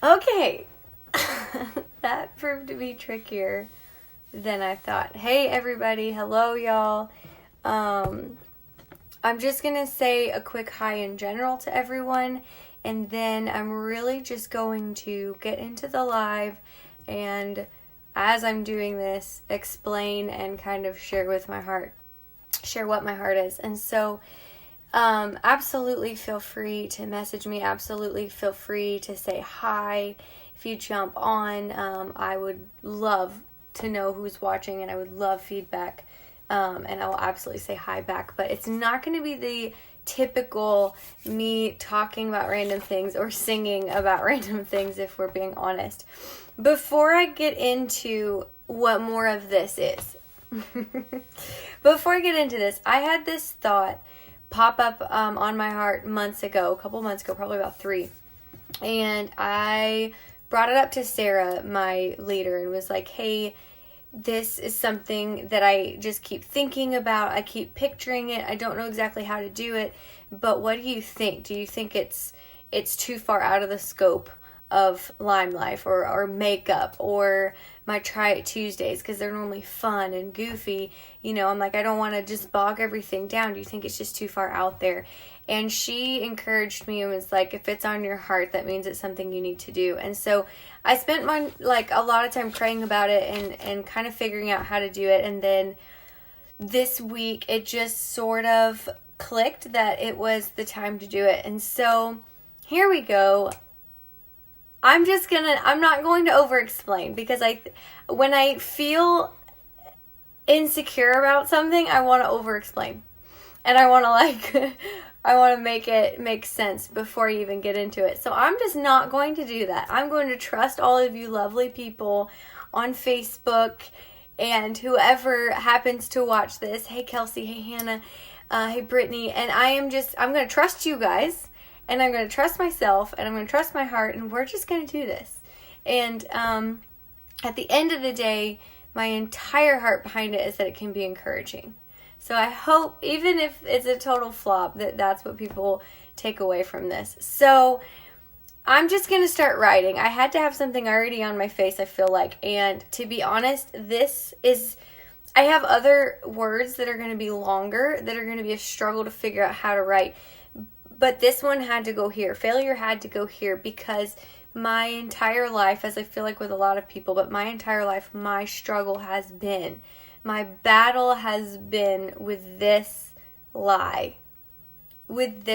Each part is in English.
Okay. That proved to be trickier than I thought. Hey everybody, hello y'all. I'm just gonna say a quick hi in general to everyone, and then I'm really just going to get into the live and as I'm doing this, explain and kind of share what my heart is. And so absolutely feel free to message me. Absolutely feel free to say hi. If you jump on, I would love to know who's watching, and I would love feedback. And I will absolutely say hi back. But it's not going to be the typical me talking about random things or singing about random things, if we're being honest. Before I get into what more of this is, I had this thought pop up on my heart a couple months ago, probably about 3. And I brought it up to Sarah, my leader, and was like, hey, this is something that I just keep thinking about. I keep picturing it. I don't know exactly how to do it, but what do you think? Do you think it's too far out of the scope of Limelife or makeup or my Try It Tuesdays, because they're normally fun and goofy? You know, I'm like, I don't want to just bog everything down. Do you think it's just too far out there? And she encouraged me and was like, if it's on your heart, that means it's something you need to do. And so I spent a lot of time praying about it and kind of figuring out how to do it. And then this week, it just sort of clicked that it was the time to do it. And so here we go. I'm not going to over-explain, because when I feel insecure about something, I want to over-explain. And I want to I want to make it make sense before you even get into it. So I'm just not going to do that. I'm going to trust all of you lovely people on Facebook and whoever happens to watch this. Hey Kelsey, hey Hannah, hey Brittany. And I'm going to trust you guys, and I'm going to trust myself, and I'm going to trust my heart, and we're just going to do this. And at the end of the day, my entire heart behind it is that it can be encouraging. So I hope, even if it's a total flop, that's what people take away from this. So I'm just going to start writing. I had to have something already on my face, I feel like. And to be honest, I have other words that are going to be longer, that are going to be a struggle to figure out how to write. But this one had to go here. Failure had to go here, because my entire life, as I feel like with a lot of people, but my entire life, my struggle has been, my battle has been with this lie. And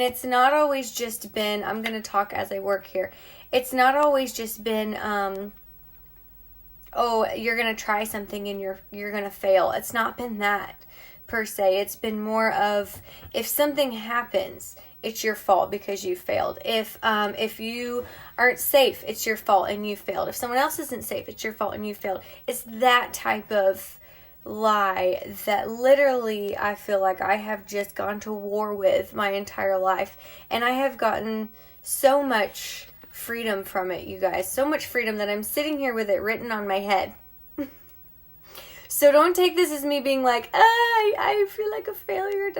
it's not always just been, I'm going to talk as I work here. It's not always just been, you're going to try something and you're going to fail. It's not been that per se. It's been more of, if something happens, it's your fault because you failed. If you aren't safe, it's your fault and you failed. If someone else isn't safe, it's your fault and you failed. It's that type of lie that literally I feel like I have just gone to war with my entire life. And I have gotten so much freedom from it, you guys. So much freedom that I'm sitting here with it written on my head. So don't take this as me being like, I feel like a failure,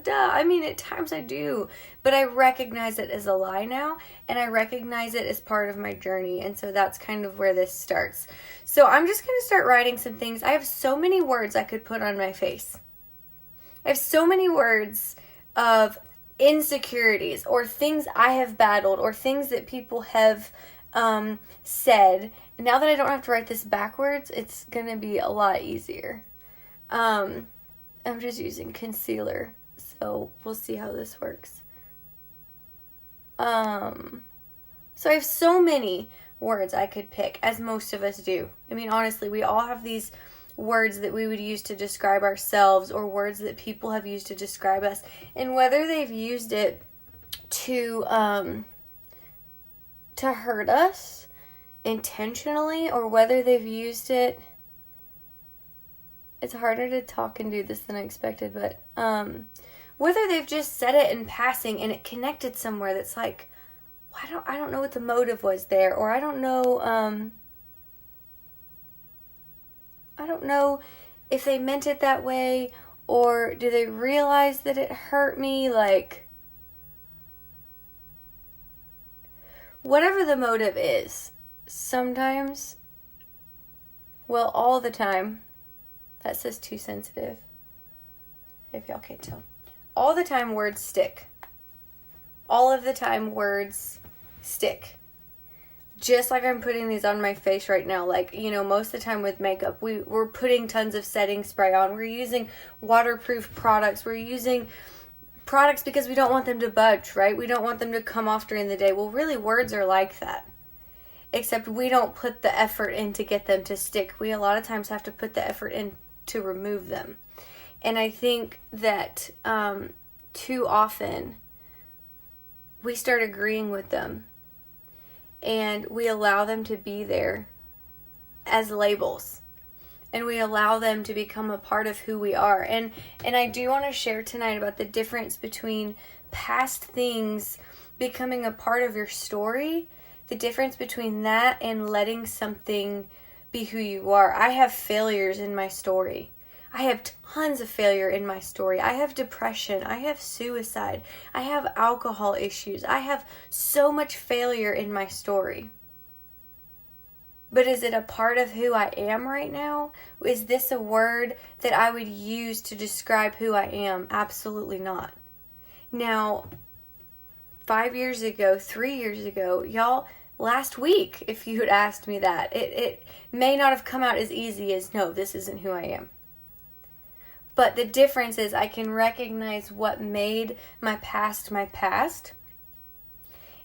I mean, at times I do, but I recognize it as a lie now, and I recognize it as part of my journey, and so that's kind of where this starts. So I'm just going to start writing some things. I have so many words I could put on my face. I have so many words of insecurities, or things I have battled, or things that people have said. Now that I don't have to write this backwards, it's going to be a lot easier. I'm just using concealer, so we'll see how this works. So I have so many words I could pick, as most of us do. I mean, honestly, we all have these words that we would use to describe ourselves, or words that people have used to describe us. And whether they've used it to hurt us intentionally, or whether they've used it, it's harder to talk and do this than I expected, but whether they've just said it in passing and it connected somewhere, that's like, I don't know what the motive was there, or I don't know if they meant it that way, or do they realize that it hurt me? Like, whatever the motive is, sometimes, well, all the time, that says too sensitive, if y'all can't tell. All the time words stick. All of the time words stick. Just like I'm putting these on my face right now. Like, you know, most of the time with makeup, we're putting tons of setting spray on. We're using waterproof products. We're using products because we don't want them to budge, right? We don't want them to come off during the day. Well, really, words are like that. Except we don't put the effort in to get them to stick. We a lot of times have to put the effort in to remove them. And I think that too often we start agreeing with them. And we allow them to be there as labels. And we allow them to become a part of who we are. And I do want to share tonight about the difference between past things becoming a part of your story. The difference between that and letting something be who you are. I have failures in my story. I have tons of failure in my story. I have depression. I have suicide. I have alcohol issues. I have so much failure in my story. But is it a part of who I am right now? Is this a word that I would use to describe who I am? Absolutely not. Now, 5 years ago, 3 years ago, y'all, last week, if you had asked me that, it may not have come out as easy as, no, this isn't who I am. But the difference is I can recognize what made my past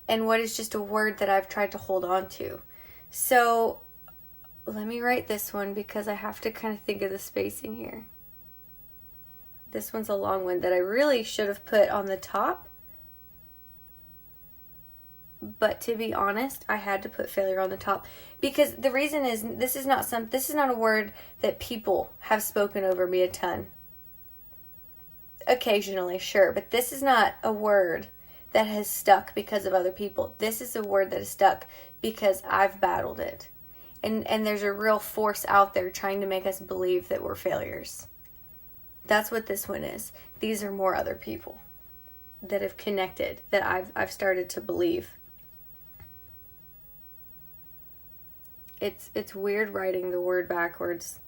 and what is just a word that I've tried to hold on to. So let me write this one because I have to kind of think of the spacing here. This one's a long one that I really should have put on the top. But to be honest, I had to put failure on the top because the reason is this is not a word that people have spoken over me a ton. Occasionally, sure, but this is not a word that has stuck because of other people. This is a word that has stuck because I've battled it. And there's a real force out there trying to make us believe that we're failures. That's what this one is. These are more other people that have connected that I've started to believe. It's weird writing the word backwards.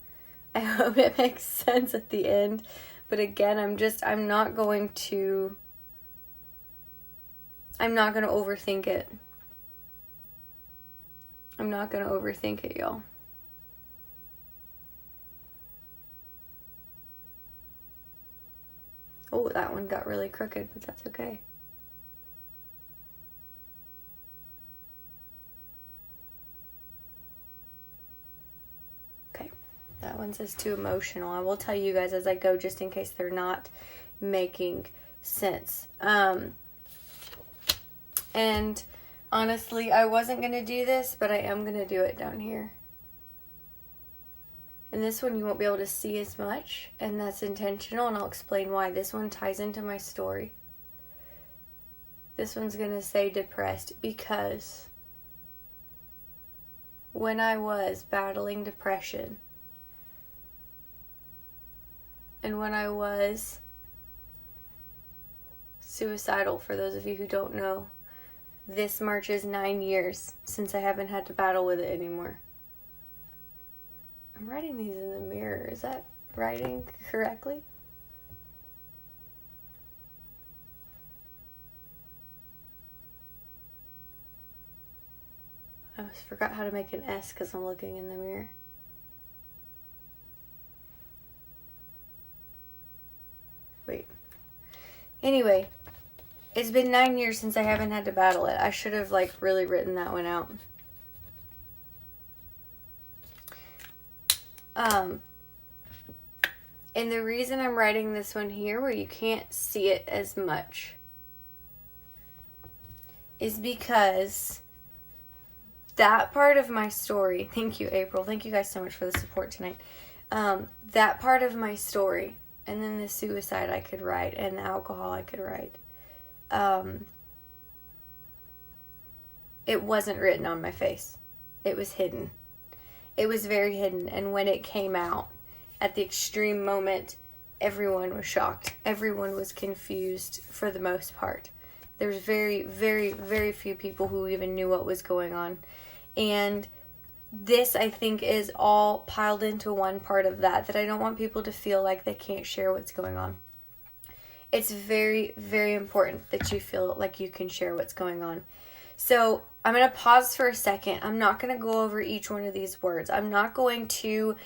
I hope it makes sense at the end. But again, I'm not going to overthink it. I'm not going to overthink it, y'all. Oh, that one got really crooked, but that's okay. That one says too emotional. I will tell you guys as I go just in case they're not making sense. And honestly, I wasn't going to do this, but I am going to do it down here. And this one you won't be able to see as much, and that's intentional, and I'll explain why. This one ties into my story. This one's going to say depressed because when I was battling depression, and when I was suicidal, for those of you who don't know, this March is 9 years since I haven't had to battle with it anymore. I'm writing these in the mirror. Is that writing correctly? I almost forgot how to make an S because I'm looking in the mirror. Wait. Anyway, it's been 9 years since I haven't had to battle it. I should have really written that one out. And the reason I'm writing this one here where you can't see it as much is because that part of my story, thank you, April. Thank you guys so much for the support tonight. That part of my story, and then the suicide I could write, and the alcohol I could write. It wasn't written on my face. It was hidden. It was very hidden. And when it came out, at the extreme moment, everyone was shocked. Everyone was confused for the most part. There's very, very, very few people who even knew what was going on. And this, I think, is all piled into one part of that I don't want people to feel like they can't share what's going on. It's very, very important that you feel like you can share what's going on. So I'm going to pause for a second. I'm not going to go over each one of these words. I'm not going to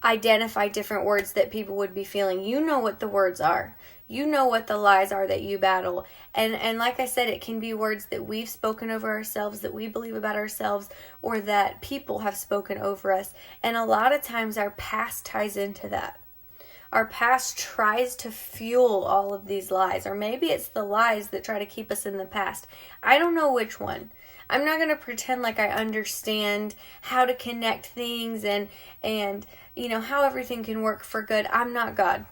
identify different words that people would be feeling. You know what the words are. You know what the lies are that you battle. And like I said, it can be words that we've spoken over ourselves, that we believe about ourselves, or that people have spoken over us. And a lot of times our past ties into that. Our past tries to fuel all of these lies. Or maybe it's the lies that try to keep us in the past. I don't know which one. I'm not going to pretend like I understand how to connect things and how everything can work for good. I'm not God.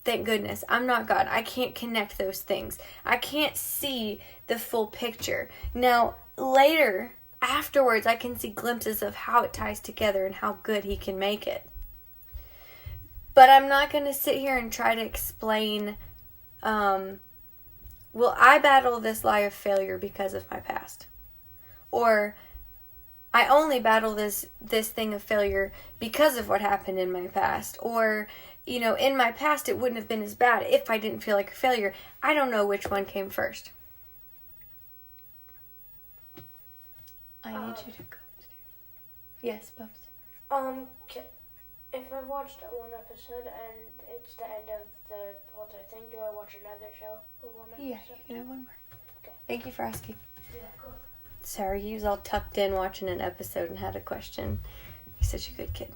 Thank goodness. I'm not God. I can't connect those things. I can't see the full picture. Now, later, afterwards, I can see glimpses of how it ties together and how good He can make it. But I'm not going to sit here and try to explain, I battle this lie of failure because of my past. Or, I only battle this thing of failure because of what happened in my past. Or, in my past it wouldn't have been as bad if I didn't feel like a failure. I don't know which one came first. I need you to go upstairs. Yes, Bubs. If I watched one episode and it's the end of the whole thing, do I watch another show with one episode? Yeah, you can have one more. Okay. Thank you for asking. Yeah, cool. Sorry, he was all tucked in watching an episode and had a question. He's such a good kid.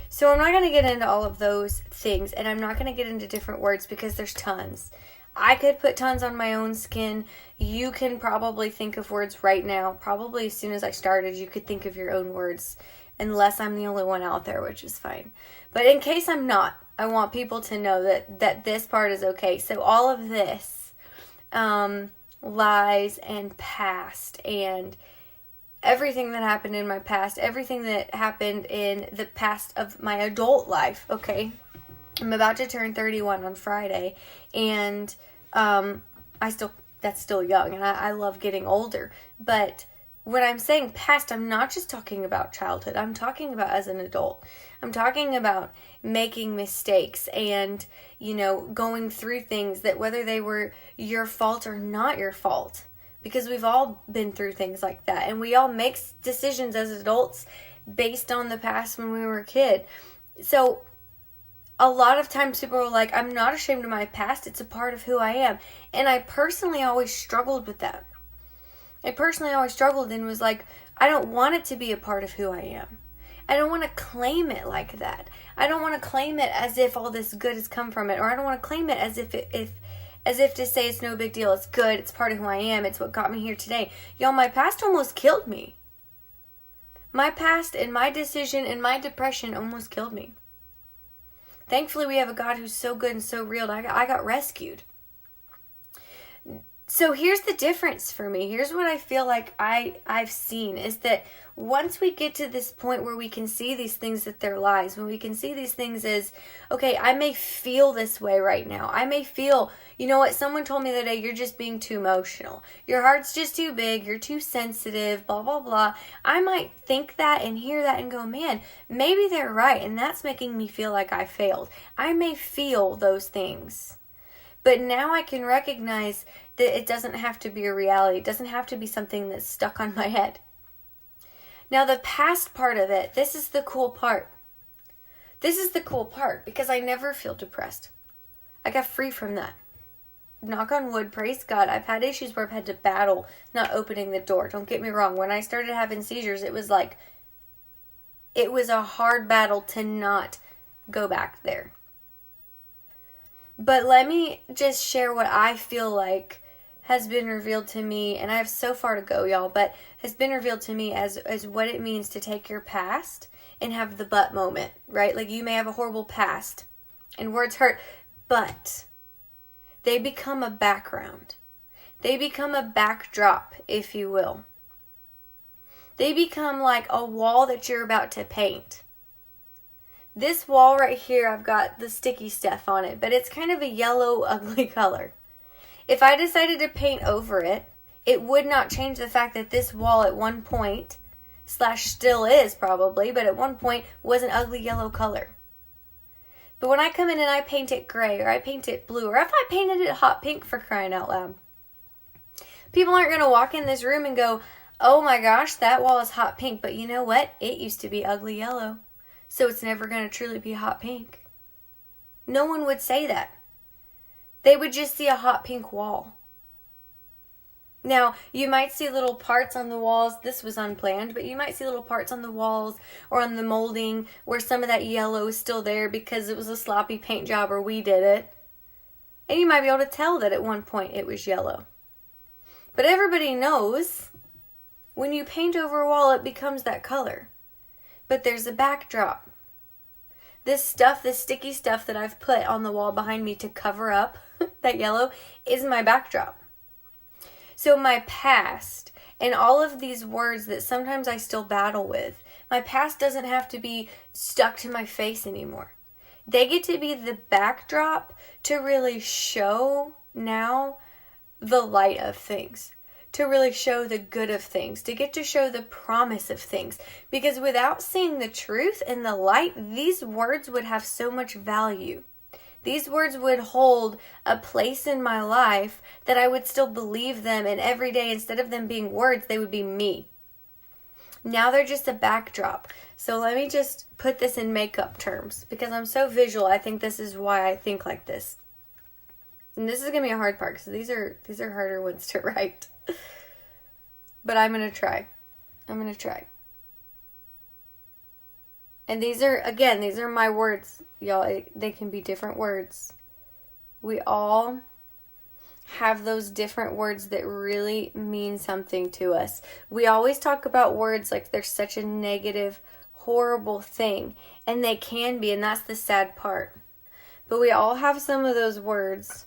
So I'm not going to get into all of those things, and I'm not going to get into different words because there's tons. I could put tons on my own skin. You can probably think of words right now. Probably as soon as I started, you could think of your own words, unless I'm the only one out there, which is fine. But in case I'm not, I want people to know that this part is okay. So all of this, lies and past and everything that happened in my past, everything that happened in the past of my adult life, okay? I'm about to turn 31 on Friday, and that's still young, and I love getting older. But when I'm saying past, I'm not just talking about childhood. I'm talking about as an adult. I'm talking about making mistakes and, going through things that whether they were your fault or not your fault. Because we've all been through things like that. And we all make decisions as adults based on the past when we were a kid. So a lot of times people are like, I'm not ashamed of my past. It's a part of who I am. And I personally always struggled with that. I personally always struggled and was like, I don't want it to be a part of who I am. I don't want to claim it like that. I don't want to claim it as if all this good has come from it. Or I don't want to claim it as if to say it's no big deal. It's good. It's part of who I am. It's what got me here today. Y'all, my past almost killed me. My past and my decision and my depression almost killed me. Thankfully, we have a God who's so good and so real. I got rescued. So here's the difference for me. Here's what I feel like I've seen is that once we get to this point where we can see these things that they're lies, when we can see these things as, okay, I may feel this way right now. I may feel, you know what, someone told me the other day, you're just being too emotional. Your heart's just too big. You're too sensitive, blah, blah, blah. I might think that and hear that and go, man, maybe they're right. And that's making me feel like I failed. I may feel those things. But now I can recognize that it doesn't have to be a reality. It doesn't have to be something that's stuck on my head. Now, the past part of it, this is the cool part. This is the cool part because I never feel depressed. I got free from that. Knock on wood, praise God. I've had issues where I've had to battle not opening the door. Don't get me wrong. When I started having seizures, it was a hard battle to not go back there. But let me just share what I feel like has been revealed to me, and I have so far to go, y'all, but has been revealed to me as what it means to take your past and have the but moment, right? Like you may have a horrible past and words hurt, but they become a background. They become a backdrop, if you will. They become like a wall that you're about to paint. This wall right here, I've got the sticky stuff on it, but it's kind of a yellow, ugly color. If I decided to paint over it, it would not change the fact that this wall at one point, slash still is probably, but at one point was an ugly yellow color. But when I come in and I paint it gray, or I paint it blue, or if I painted it hot pink, for crying out loud, people aren't going to walk in this room and go, oh my gosh, that wall is hot pink, but you know what? It used to be ugly yellow, so it's never going to truly be hot pink. No one would say that. They would just see a hot pink wall. Now, you might see little parts on the walls. This was unplanned, but you might see little parts on the walls or on the molding where some of that yellow is still there because it was a sloppy paint job or we did it. And you might be able to tell that at one point it was yellow. But everybody knows when you paint over a wall, it becomes that color. But there's a backdrop. This stuff, this sticky stuff that I've put on the wall behind me to cover up that yellow is my backdrop. So my past and all of these words that sometimes I still battle with, my past doesn't have to be stuck to my face anymore. They get to be the backdrop to really show now the light of things, to really show the good of things, to get to show the promise of things. Because without seeing the truth and the light, these words would have so much value. These words would hold a place in my life that I would still believe them, and every day, instead of them being words, they would be me. Now they're just a backdrop. So let me just put this in makeup terms, because I'm so visual. I think this is why I think like this. And this is going to be a hard part, because these are harder ones to write. But I'm going to try. And these are my words, y'all. They can be different words. We all have those different words that really mean something to us. We always talk about words like they're such a negative, horrible thing. And they can be, and that's the sad part. But we all have some of those words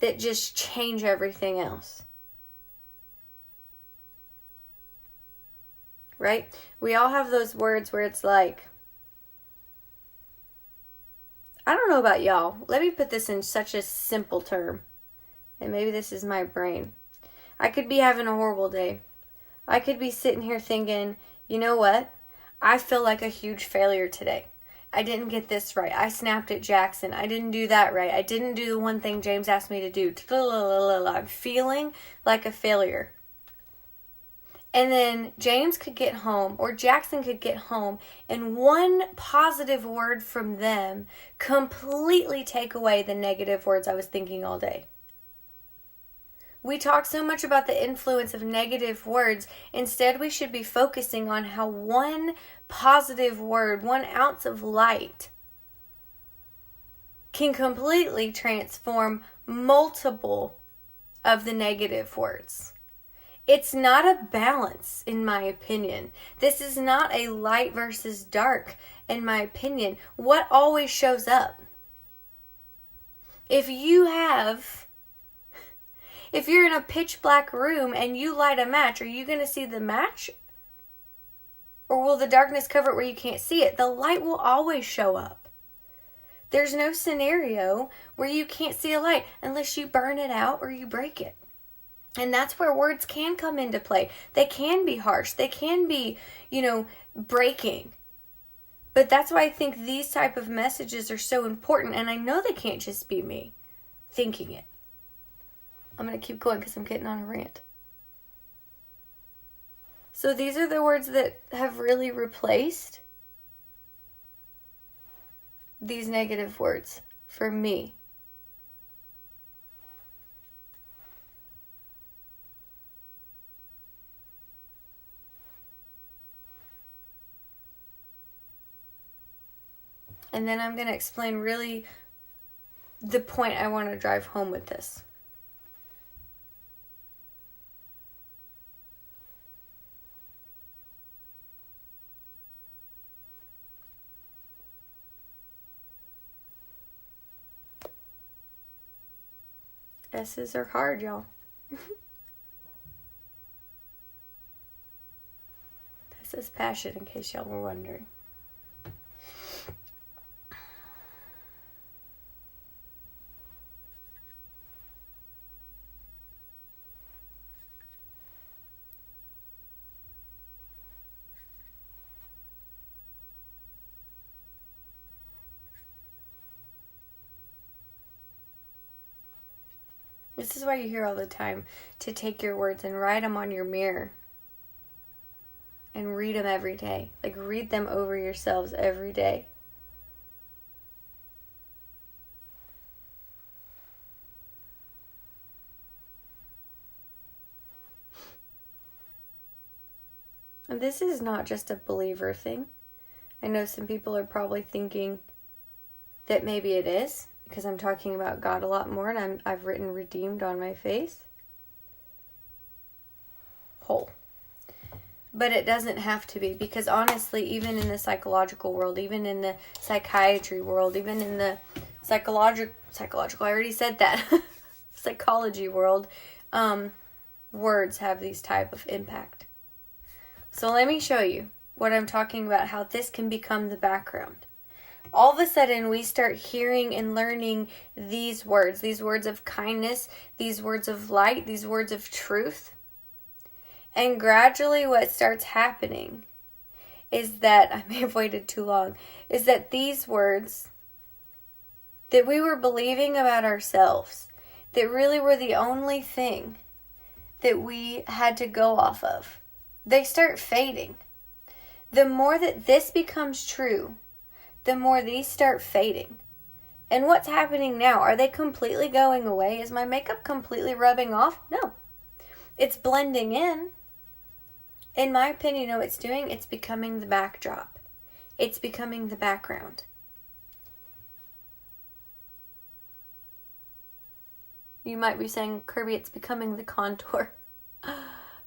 that just change everything else. Right? We all have those words where it's like, I don't know about y'all. Let me put this in such a simple term. And maybe this is my brain. I could be having a horrible day. I could be sitting here thinking, you know what? I feel like a huge failure today. I didn't get this right. I snapped at Jackson. I didn't do that right. I didn't do the one thing James asked me to do. I'm feeling like a failure. And then James could get home, or Jackson could get home, and one positive word from them completely take away the negative words I was thinking all day. We talk so much about the influence of negative words. Instead, we should be focusing on how one positive word, 1 ounce of light, can completely transform multiple of the negative words. It's not a balance, in my opinion. This is not a light versus dark, in my opinion. What always shows up? If you're in a pitch black room and you light a match, are you going to see the match? Or will the darkness cover it where you can't see it? The light will always show up. There's no scenario where you can't see a light unless you burn it out or you break it. And that's where words can come into play. They can be harsh. They can be, breaking. But that's why I think these type of messages are so important. And I know they can't just be me thinking it. I'm going to keep going because I'm getting on a rant. So these are the words that have really replaced these negative words for me. And then I'm going to explain really the point I want to drive home with this. S's are hard, y'all. This is passion, in case y'all were wondering. This is why you hear all the time to take your words and write them on your mirror. And read them every day. Like, read them over yourselves every day. And this is not just a believer thing. I know some people are probably thinking that maybe it is, because I'm talking about God a lot more, and I've written redeemed on my face. Whole. But it doesn't have to be, because honestly, even in the psychological world, even in the psychiatry world, even in the psychological, I already said that, psychology world, words have these type of impact. So let me show you what I'm talking about, how this can become the background. All of a sudden, we start hearing and learning these words of kindness, these words of light, these words of truth. And gradually what starts happening is that, I may have waited too long, is that these words that we were believing about ourselves, that really were the only thing that we had to go off of, they start fading. The more that this becomes true, the more these start fading. And what's happening now? Are they completely going away? Is my makeup completely rubbing off? No. It's blending in. In my opinion, you know what it's doing? It's becoming the backdrop. It's becoming the background. You might be saying, Kirby, it's becoming the contour.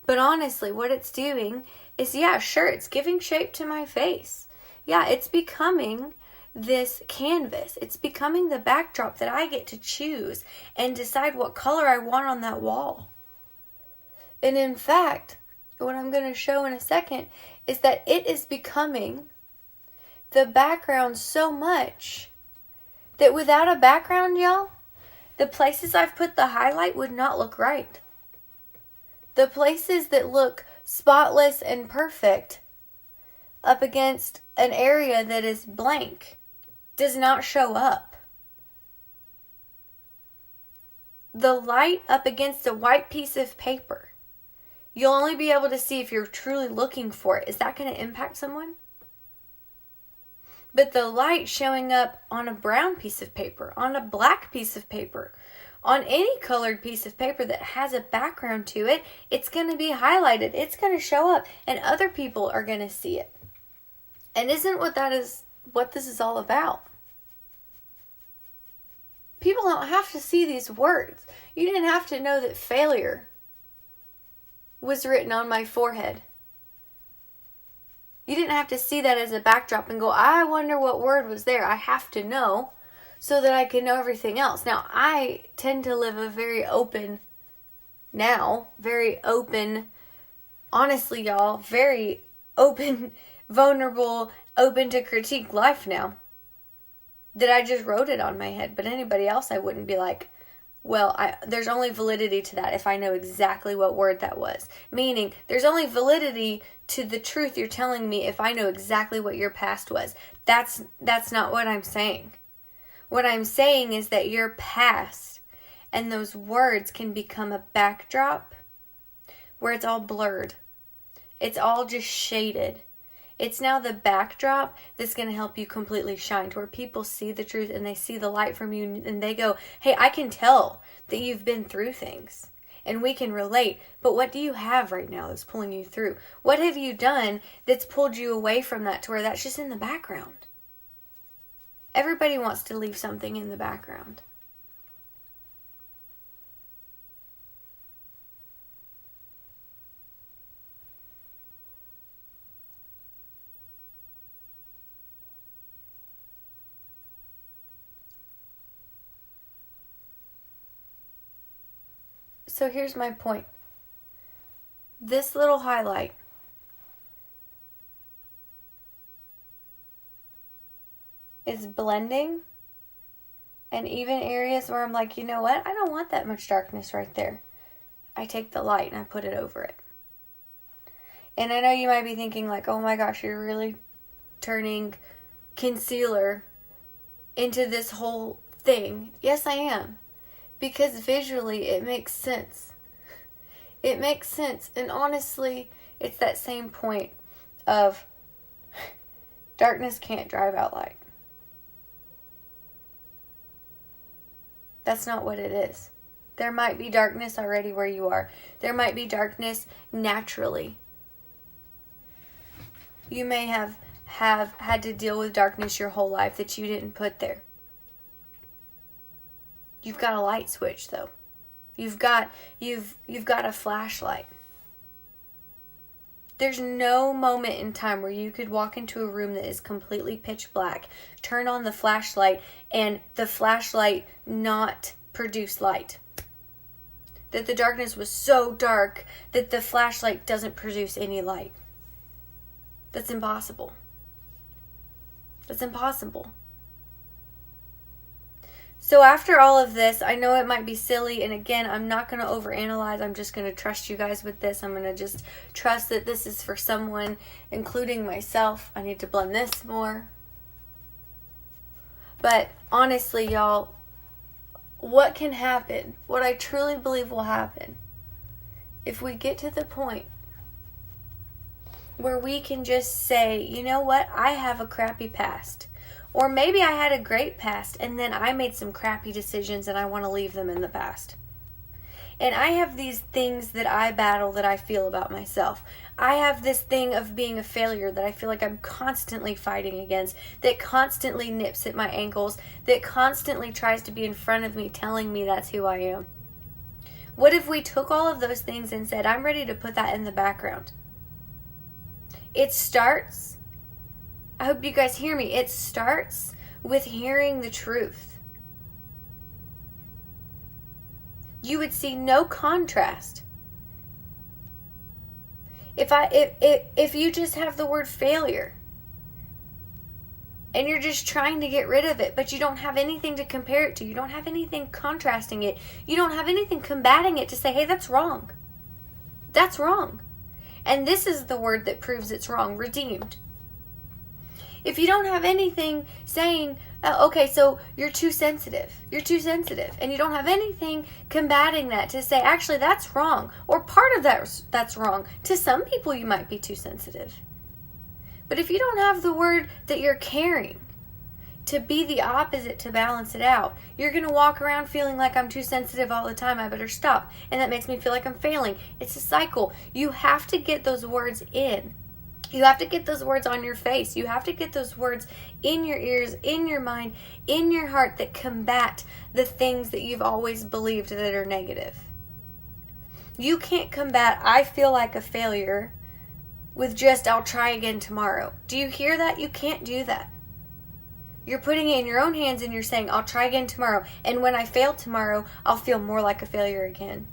But honestly, what it's doing is, yeah, sure, it's giving shape to my face. Yeah, it's becoming this canvas. It's becoming the backdrop that I get to choose and decide what color I want on that wall. And in fact, what I'm going to show in a second is that it is becoming the background so much that without a background, y'all, the places I've put the highlight would not look right. The places that look spotless and perfect up against an area that is blank does not show up. The light up against a white piece of paper, you'll only be able to see if you're truly looking for it. Is that going to impact someone? But the light showing up on a brown piece of paper, on a black piece of paper, on any colored piece of paper that has a background to it, it's going to be highlighted. It's going to show up, and other people are going to see it. And isn't what this is all about? People don't have to see these words. You didn't have to know that failure was written on my forehead. You didn't have to see that as a backdrop and go, I wonder what word was there. I have to know so that I can know everything else. Now, I tend to live a very open, honestly, y'all, very open, vulnerable, open to critique life now. That I just wrote it on my head. But anybody else, I wouldn't be like, well, there's only validity to that if I know exactly what word that was. Meaning, there's only validity to the truth you're telling me if I know exactly what your past was. That's not what I'm saying. What I'm saying is that your past and those words can become a backdrop where it's all blurred. It's all just shaded. It's now the backdrop that's going to help you completely shine, to where people see the truth and they see the light from you and they go, hey, I can tell that you've been through things and we can relate, but what do you have right now that's pulling you through? What have you done that's pulled you away from that to where that's just in the background? Everybody wants to leave something in the background. So here's my point. This little highlight is blending, and even areas where I'm like, you know what? I don't want that much darkness right there. I take the light and I put it over it. And I know you might be thinking like, oh my gosh, you're really turning concealer into this whole thing. Yes, I am. Because visually it makes sense. It makes sense. And honestly, it's that same point of darkness can't drive out light. That's not what it is. There might be darkness already where you are. There might be darkness naturally. You may have had to deal with darkness your whole life that you didn't put there. You've got a light switch though. You've got a flashlight. There's no moment in time where you could walk into a room that is completely pitch black, turn on the flashlight, and the flashlight not produce light. That the darkness was so dark that the flashlight doesn't produce any light. That's impossible. That's impossible. So after all of this, I know it might be silly, and again, I'm not going to overanalyze. I'm just going to trust you guys with this. I'm going to just trust that this is for someone, including myself. I need to blend this more. But honestly, y'all, what can happen, what I truly believe will happen, if we get to the point where we can just say, you know what, I have a crappy past. Or maybe I had a great past and then I made some crappy decisions and I want to leave them in the past. And I have these things that I battle that I feel about myself. I have this thing of being a failure that I feel like I'm constantly fighting against, that constantly nips at my ankles, that constantly tries to be in front of me telling me that's who I am. What if we took all of those things and said, I'm ready to put that in the background? It starts, I hope you guys hear me, it starts with hearing the truth. You would see no contrast. If you just have the word failure and you're just trying to get rid of it, but you don't have anything to compare it to, you don't have anything contrasting it, you don't have anything combating it to say, hey, that's wrong. That's wrong. And this is the word that proves it's wrong, redeemed. If you don't have anything saying, okay, so you're too sensitive, and you don't have anything combating that to say, actually, that's wrong, or part of that's wrong. To some people, you might be too sensitive. But if you don't have the word that you're carrying to be the opposite, to balance it out, you're going to walk around feeling like I'm too sensitive all the time, I better stop, and that makes me feel like I'm failing. It's a cycle. You have to get those words in. You have to get those words on your face. You have to get those words in your ears, in your mind, in your heart that combat the things that you've always believed that are negative. You can't combat, I feel like a failure, with just, I'll try again tomorrow. Do you hear that? You can't do that. You're putting it in your own hands and you're saying, I'll try again tomorrow. And when I fail tomorrow, I'll feel more like a failure again.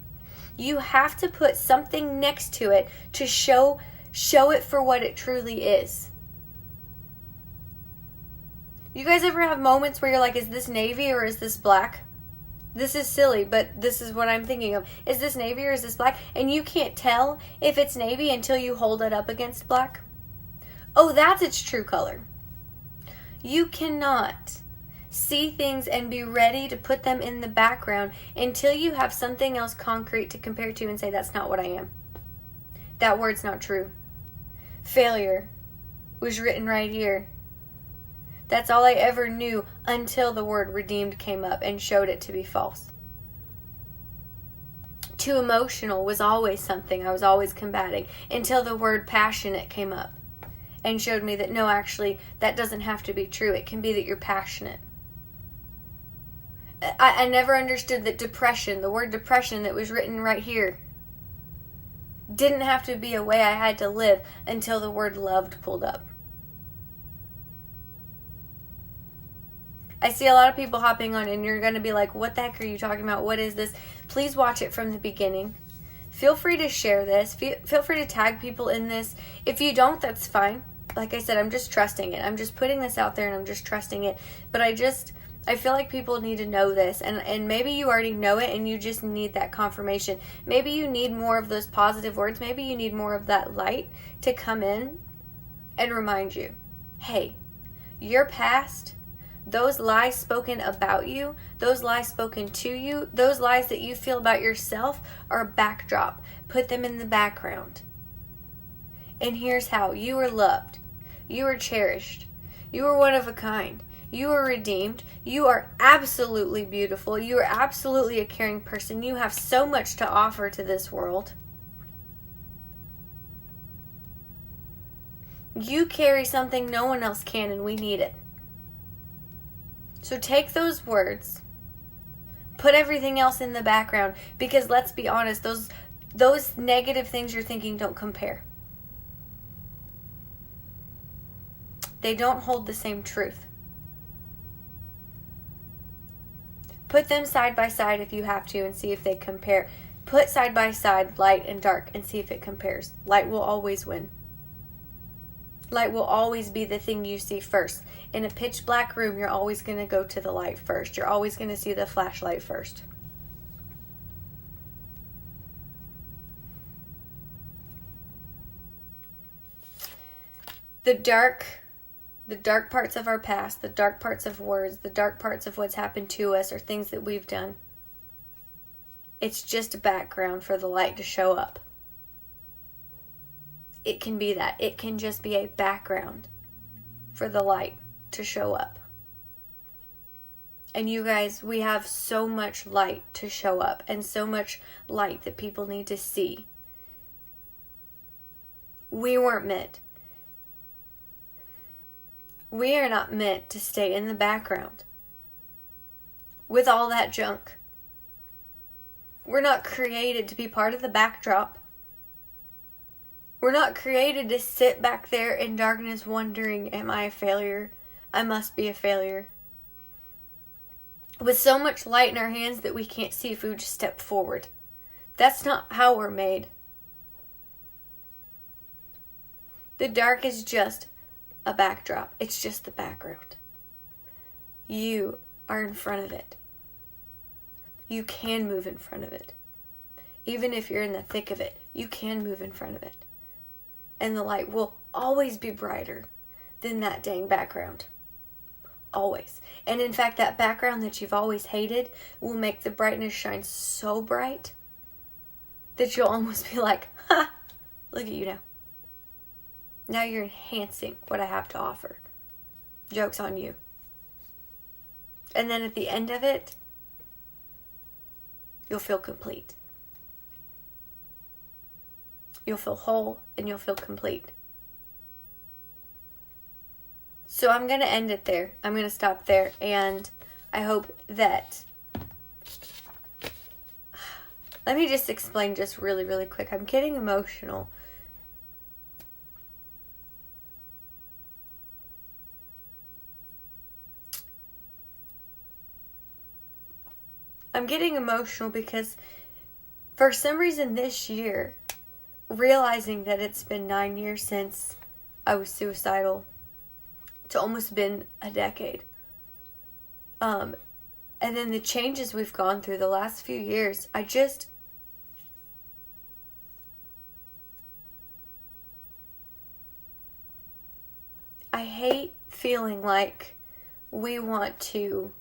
You have to put something next to it to show it for what it truly is. You guys ever have moments where you're like, is this navy or is this black? This is silly, but this is what I'm thinking of. Is this navy or is this black? And you can't tell if it's navy until you hold it up against black. Oh, that's its true color. You cannot see things and be ready to put them in the background until you have something else concrete to compare to and say, that's not what I am. That word's not true. Failure was written right here. That's all I ever knew until the word redeemed came up and showed it to be false. Too emotional was always something I was always combating until the word passionate came up and showed me that no, actually, that doesn't have to be true. It can be that you're passionate. I never understood that depression, the word depression that was written right here, didn't have to be a way I had to live until the word loved pulled up. I see a lot of people hopping on and you're going to be like, what the heck are you talking about? What is this? Please watch it from the beginning. Feel free to share this. Feel free to tag people in this. If you don't, that's fine. Like I said, I'm just trusting it. I'm just putting this out there and I'm just trusting it. But I feel like people need to know this, and maybe you already know it and you just need that confirmation. Maybe you need more of those positive words. Maybe you need more of that light to come in and remind you, hey, your past those lies spoken about you, those lies spoken to you, those lies that you feel about yourself are a backdrop. Put them in the background. And here's how. You are loved. You are cherished. You are one of a kind. You are redeemed. You are absolutely beautiful. You are absolutely a caring person. You have so much to offer to this world. You carry something no one else can, and we need it. So take those words, put everything else in the background, because let's be honest, those negative things you're thinking don't compare. They don't hold the same truth. Put them side by side if you have to and see if they compare. Put side by side light and dark and see if it compares. Light will always win. Light will always be the thing you see first. In a pitch black room, you're always going to go to the light first. You're always going to see the flashlight first. The dark parts of our past, the dark parts of words, the dark parts of what's happened to us or things that we've done. It's just a background for the light to show up. It can be that. It can just be a background for the light to show up. And you guys, we have so much light to show up and so much light that people need to see. We weren't meant. We are not meant to stay in the background with all that junk. We're not created to be part of the backdrop. We're not created to sit back there in darkness wondering, am I a failure? I must be a failure. With so much light in our hands that we can't see if we would just step forward. That's not how we're made. The dark is just a backdrop. It's just the background. You are in front of it. You can move in front of it. Even if you're in the thick of it, you can move in front of it. And the light will always be brighter than that dang background. Always. And in fact, that background that you've always hated will make the brightness shine so bright that you'll almost be like, ha, look at you now. Now you're enhancing what I have to offer. Joke's on you. And then at the end of it, you'll feel complete. You'll feel whole and you'll feel complete. So I'm going to end it there. I'm going to stop there. And I hope that... Let me just explain just really, really quick. I'm getting emotional. I'm getting emotional because for some reason this year, realizing that it's been 9 years since I was suicidal, it's almost been a decade. And then the changes we've gone through the last few years, I hate feeling like we want to...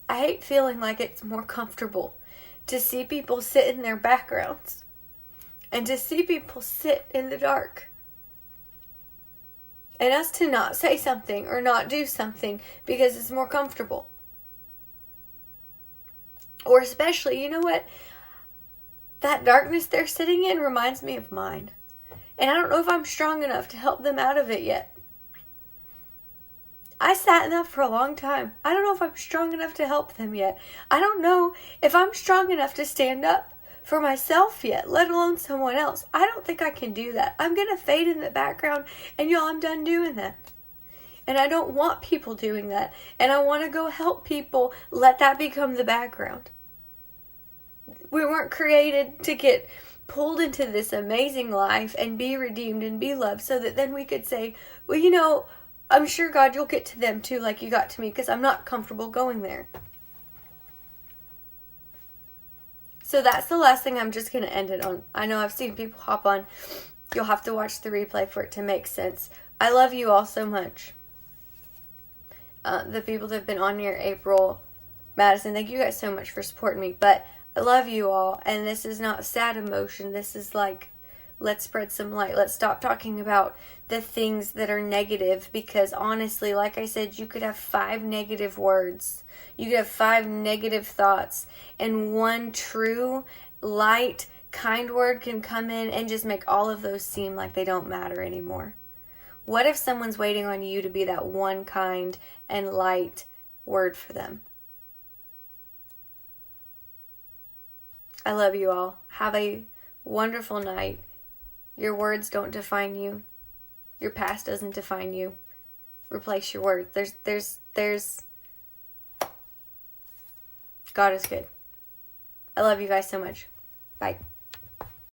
I hate feeling like it's more comfortable to see people sit in their backgrounds and to see people sit in the dark. And us to not say something or not do something because it's more comfortable. Or especially, you know what? That darkness they're sitting in reminds me of mine. And I don't know if I'm strong enough to help them out of it yet. I sat in that for a long time. I don't know if I'm strong enough to help them yet. I don't know if I'm strong enough to stand up for myself yet, let alone someone else. I don't think I can do that. I'm going to fade in the background, and y'all, I'm done doing that. And I don't want people doing that. And I want to go help people let that become the background. We weren't created to get pulled into this amazing life and be redeemed and be loved so that then we could say, well, you know, I'm sure, God, you'll get to them too like you got to me because I'm not comfortable going there. So that's the last thing I'm just going to end it on. I know I've seen people hop on You'll have to watch the replay for it to make sense. I love you all so much. The people that have been on here, April, Madison, thank you guys so much for supporting me. But I love you all, and this is not sad emotion. This is like, let's spread some light. Let's stop talking about the things that are negative, because honestly, like I said, you could have 5 negative words. You could have 5 negative thoughts, and one true, light, kind word can come in and just make all of those seem like they don't matter anymore. What if someone's waiting on you to be that one kind and light word for them? I love you all. Have a wonderful night. Your words don't define you. Your past doesn't define you. Replace your words. There's God is good. I love you guys so much. Bye.